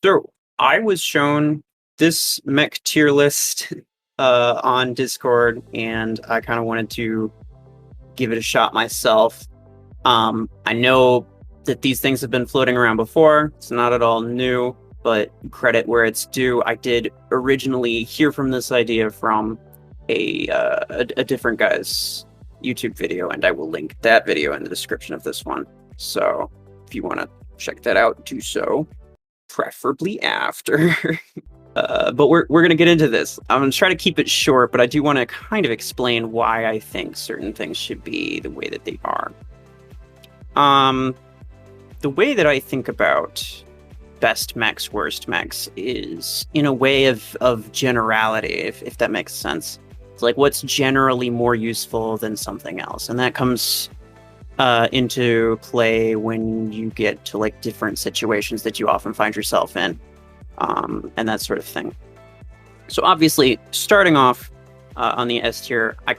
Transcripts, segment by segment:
So I was shown this mech tier list on Discord, and I kind of wanted to give it a shot myself. I know that these things have been floating around before. It's not at all new, but credit where it's due. I did originally hear from this idea from a different guy's YouTube video, and I will link that video in the description of this one. So if you want to check that out, do so. Preferably after. But we're gonna get into this. I'm gonna try to keep it short, but I do want to kind of explain why I think certain things should be the way that they are. The way that I think about best mechs, worst mechs is in a way of generality, if that makes sense. It's like what's generally more useful than something else, and that comes into play when you get to like different situations that you often find yourself in, and that sort of thing. So obviously, starting off on the S tier, I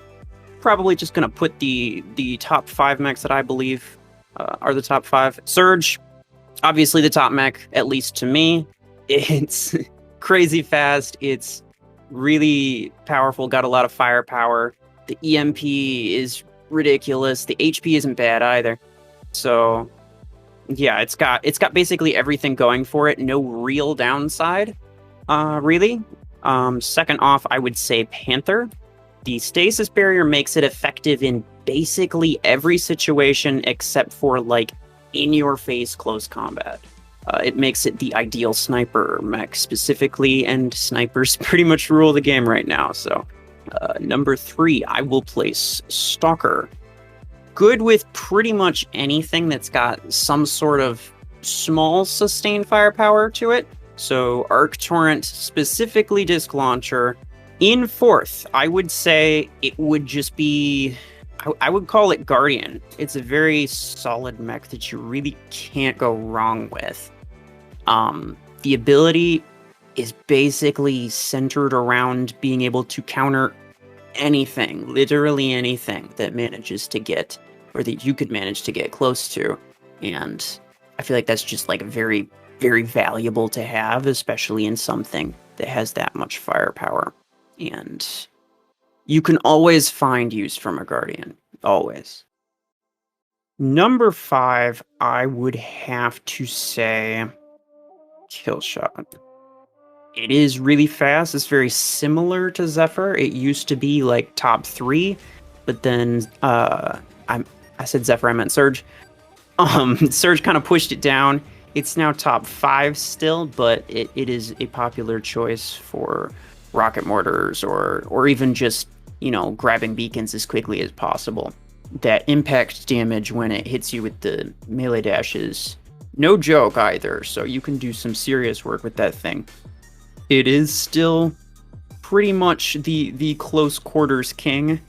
probably just gonna put the top 5 mechs that I believe are the top 5. Surge, obviously the top mech, at least to me. It's crazy fast. It's really powerful. Got a lot of firepower. The EMP is ridiculous. The HP isn't bad either. So yeah, it's got basically everything going for it. No real downside, really. Second off, I would say Panther. The stasis barrier makes it effective in basically every situation except for like in your face close combat. It makes it the ideal sniper mech specifically, and snipers pretty much rule the game right now. So number 3, I will place Stalker. Good with pretty much anything that's got some sort of small sustained firepower to it. So Arc Torrent, specifically Disc Launcher. In 4th, I would say it would just be... I would call it Guardian. It's a very solid mech that you really can't go wrong with. The ability is basically centered around being able to counter anything, literally anything that manages to get, or that you could manage to get close to. And I feel like that's just like very, very valuable to have, especially in something that has that much firepower. And you can always find use from a Guardian. Always. Number 5, I would have to say Killshot. It is really fast. It's very similar to Zephyr. It used to be like top 3, but then I said Zephyr, I meant Surge. Surge kind of pushed it down. It's now top 5 still, but it is a popular choice for rocket mortars or even just, you know, grabbing beacons as quickly as possible. That impact damage when it hits you with the melee dash is no joke either, so you can do some serious work with that thing. It is still pretty much the close quarters king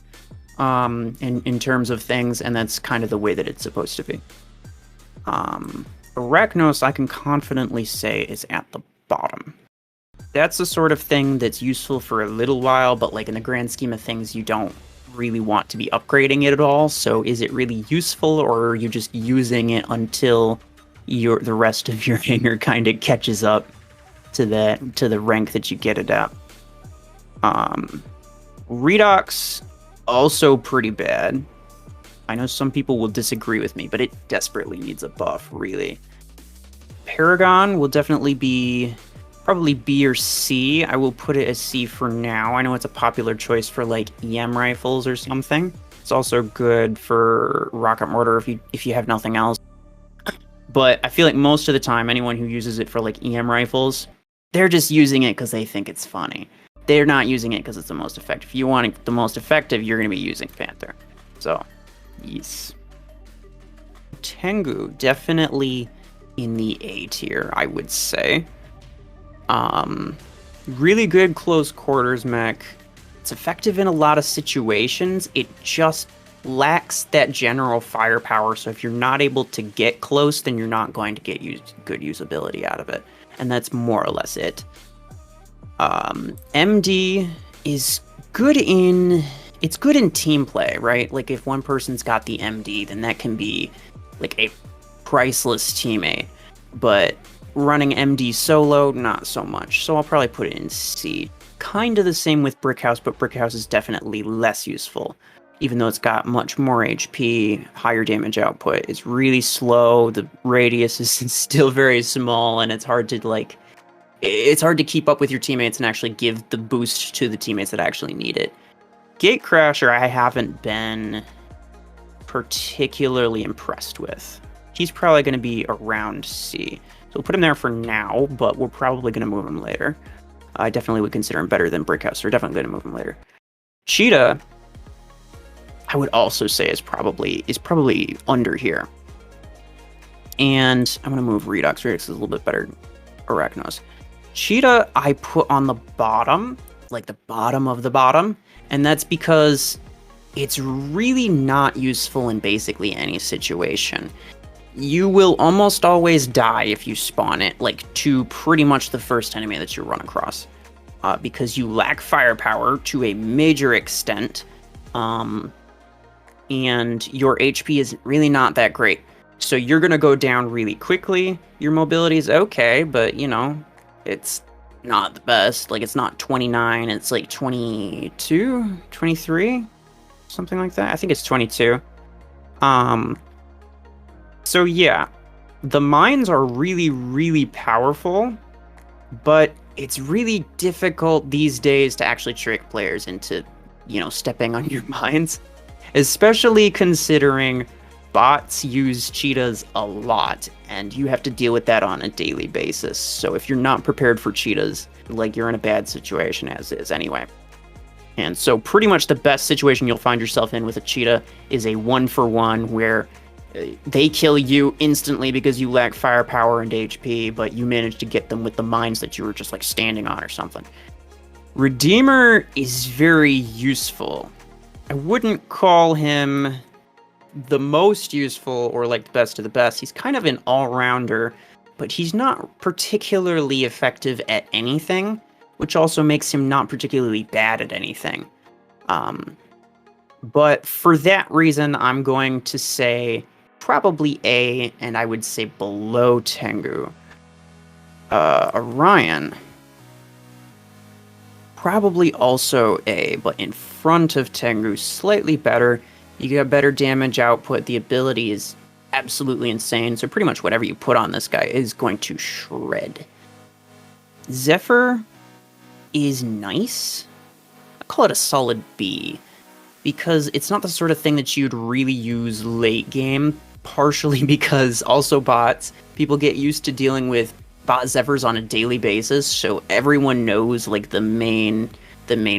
in terms of things, and that's kind of the way that it's supposed to be. Arachnos, I can confidently say, is at the bottom. That's the sort of thing that's useful for a little while, but like in the grand scheme of things, you don't really want to be upgrading it at all. So is it really useful, or are you just using it until the rest of your hanger kind of catches up to the rank that you get it at? Redox, also pretty bad. I know some people will disagree with me, but it desperately needs a buff, really. Paragon will definitely be probably B or C. I will put it as C for now. I know it's a popular choice for like EM rifles or something. It's also good for rocket mortar if you have nothing else. But I feel like most of the time, anyone who uses it for like EM rifles, they're just using it because they think it's funny. They're not using it because it's the most effective. If you want it the most effective, you're going to be using Panther. So, yes. Tengu, definitely in the A tier, I would say. Really good close quarters mech. It's effective in a lot of situations. It just lacks that general firepower, so if you're not able to get close, then you're not going to get good usability out of it. And that's more or less it. MD is good in... It's good in team play, right? Like, if one person's got the MD, then that can be, like, a priceless teammate. But Running MD solo, not so much. So I'll probably put it in C. Kind of the same with Brickhouse, but Brickhouse is definitely less useful. Even though it's got much more HP, higher damage output. It's really slow, the radius is still very small, and it's hard to keep up with your teammates and actually give the boost to the teammates that actually need it. Gatecrasher, I haven't been particularly impressed with. He's probably going to be around C. So we'll put him there for now, but we're probably going to move him later. I definitely would consider him better than Brickhouse, so we're definitely going to move him later. Cheetah, I would also say is probably under here. And I'm going to move Redux. Redux is a little bit better than Arachnos. Cheetah, I put on the bottom, like the bottom of the bottom, and that's because it's really not useful in basically any situation. You will almost always die if you spawn it, like, to pretty much the first enemy that you run across. Because you lack firepower to a major extent, and your HP is really not that great. So you're going to go down really quickly. Your mobility is okay, but, you know, it's not the best. Like, it's not 29, it's like 22, 23, something like that. I think it's 22. So yeah, the mines are really, really powerful, but it's really difficult these days to actually trick players into, you know, stepping on your mines, especially considering bots use cheetahs a lot, and you have to deal with that on a daily basis. So if you're not prepared for cheetahs, like, you're in a bad situation as is anyway. And so pretty much the best situation you'll find yourself in with a cheetah is a 1-for-1 where they kill you instantly because you lack firepower and HP, but you manage to get them with the mines that you were just, like, standing on or something. Redeemer is very useful. I wouldn't call him the most useful or, like, the best of the best. He's kind of an all-rounder, but he's not particularly effective at anything, which also makes him not particularly bad at anything. But for that reason, I'm going to say probably A, and I would say below Tengu. Orion, probably also A, but in front of Tengu, slightly better. You get better damage output. The ability is absolutely insane, so pretty much whatever you put on this guy is going to shred. Zephyr is nice. I call it a solid B, because it's not the sort of thing that you'd really use late game, partially because also bots, people get used to dealing with bot Zephyrs on a daily basis, so everyone knows, like, the main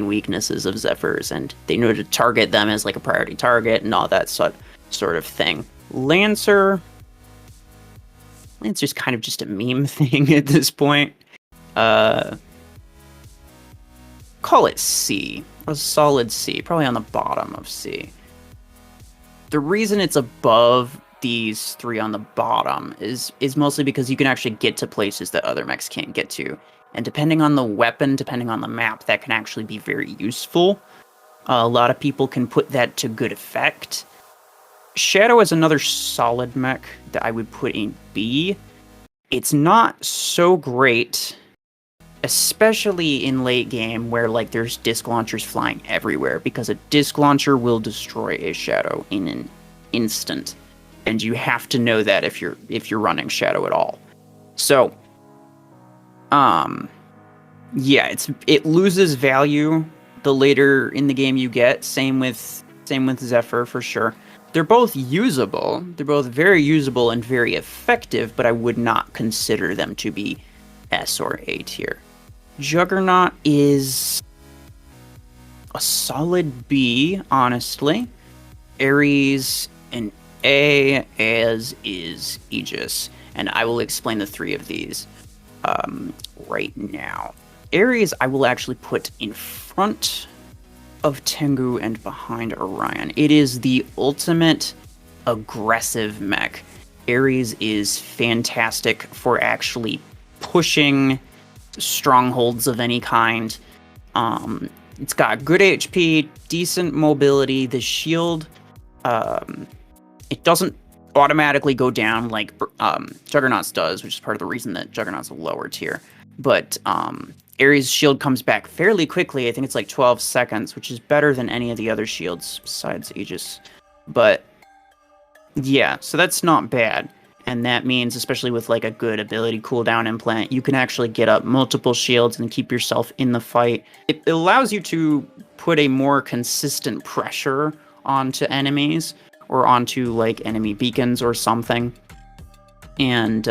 weaknesses of Zephyrs, and they know to target them as, like, a priority target and all that sort of thing. Lancer's kind of just a meme thing at this point. Call it C. A solid C, probably on the bottom of C. The reason it's above these three on the bottom is mostly because you can actually get to places that other mechs can't get to. And depending on the weapon, depending on the map, that can actually be very useful. A lot of people can put that to good effect. Shadow is another solid mech that I would put in B. It's not so great, especially in late game where, like, there's disc launchers flying everywhere, because a disc launcher will destroy a Shadow in an instant. And you have to know that if you're running Shadow at all. So, yeah, it loses value the later in the game you get. Same with Zephyr for sure. They're both usable. They're both very usable and very effective, but I would not consider them to be S or A tier. Juggernaut is a solid B, honestly. Ares an A, as is Aegis, and I will explain the three of these right now. Ares I will actually put in front of Tengu and behind Orion. It is the ultimate aggressive mech. Ares is fantastic for actually pushing strongholds of any kind. It's got good HP, decent mobility. The shield, it doesn't automatically go down like Juggernaut's does, which is part of the reason that Juggernaut's a lower tier. But Ares' shield comes back fairly quickly. I think it's like 12 seconds, which is better than any of the other shields besides Aegis. But yeah, so that's not bad. And that means, especially with like a good ability cooldown implant, you can actually get up multiple shields and keep yourself in the fight. It allows you to put a more consistent pressure onto enemies or onto like enemy beacons or something. And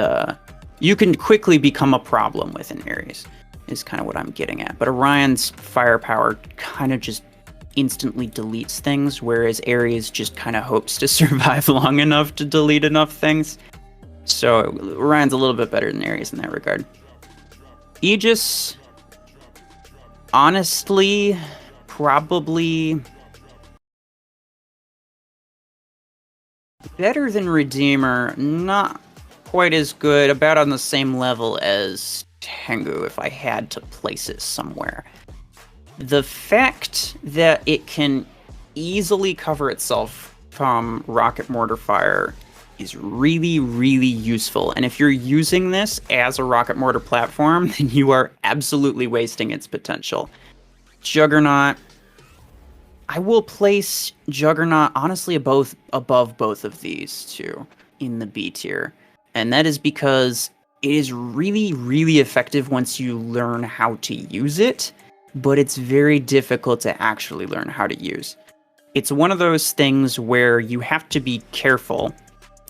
you can quickly become a problem with an Ares, is kind of what I'm getting at. But Orion's firepower kind of just instantly deletes things, whereas Ares just kind of hopes to survive long enough to delete enough things. So Orion's a little bit better than Ares in that regard. Aegis, honestly, probably better than Redeemer, not quite as good, about on the same level as Tengu if I had to place it somewhere. The fact that it can easily cover itself from rocket mortar fire is really, really useful. And if you're using this as a rocket mortar platform, then you are absolutely wasting its potential. Juggernaut, I will place Juggernaut honestly above both of these two in the B tier. And that is because it is really, really effective once you learn how to use it, but it's very difficult to actually learn how to use. It's one of those things where you have to be careful,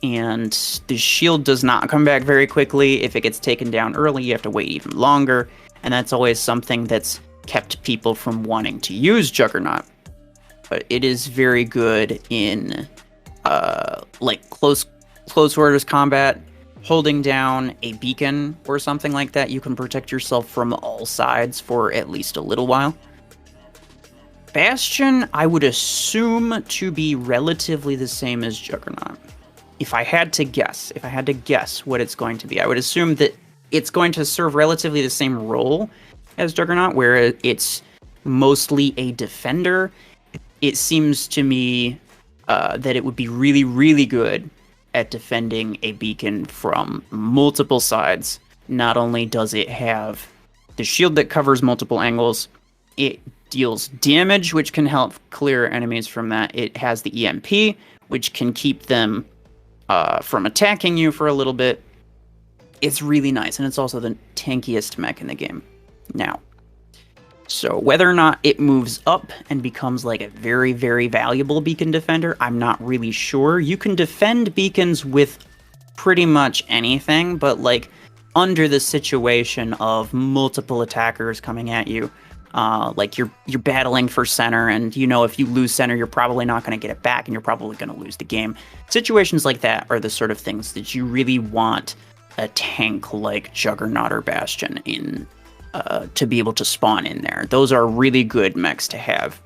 and the shield does not come back very quickly. If it gets taken down early, you have to wait even longer, and that's always something that's kept people from wanting to use Juggernaut. But it is very good in like close quarters combat. Holding down a beacon or something like that, you can protect yourself from all sides for at least a little while. Bastion, I would assume to be relatively the same as Juggernaut. If I had to guess what it's going to be, I would assume that it's going to serve relatively the same role as Juggernaut, where it's mostly a defender. It seems to me that it would be really, really good at defending a beacon from multiple sides. Not only does it have the shield that covers multiple angles, it deals damage, which can help clear enemies from that. It has the EMP, which can keep them from attacking you for a little bit. It's really nice, and it's also the tankiest mech in the game now. So whether or not it moves up and becomes like a very, very valuable beacon defender, I'm not really sure. You can defend beacons with pretty much anything, but like under the situation of multiple attackers coming at you, like you're battling for center, and you know if you lose center, you're probably not going to get it back, and you're probably going to lose the game. Situations like that are the sort of things that you really want a tank like Juggernaut or Bastion in. To be able to spawn in there. Those are really good mechs to have.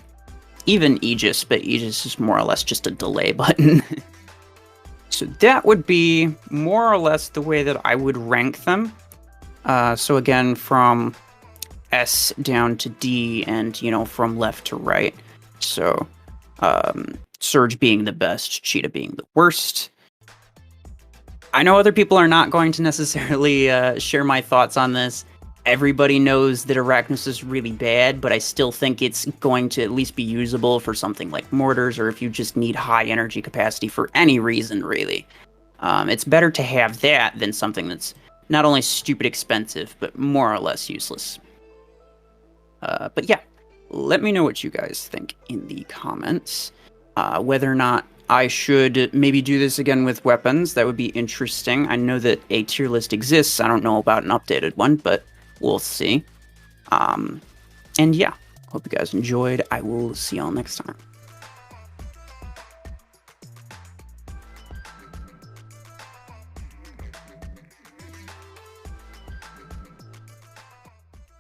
Even Aegis, but Aegis is more or less just a delay button. So that would be more or less the way that I would rank them. So again, from S down to D, and from left to right. So Surge being the best, Cheetah being the worst. I know other people are not going to necessarily share my thoughts on this. Everybody knows that Arachnos is really bad, but I still think it's going to at least be usable for something like mortars, or if you just need high energy capacity for any reason, really. It's better to have that than something that's not only stupid expensive, but more or less useless. But yeah, let me know what you guys think in the comments. Whether or not I should maybe do this again with weapons, that would be interesting. I know that a tier list exists. I don't know about an updated one, but we'll see. And yeah, hope you guys enjoyed. I will see y'all next time.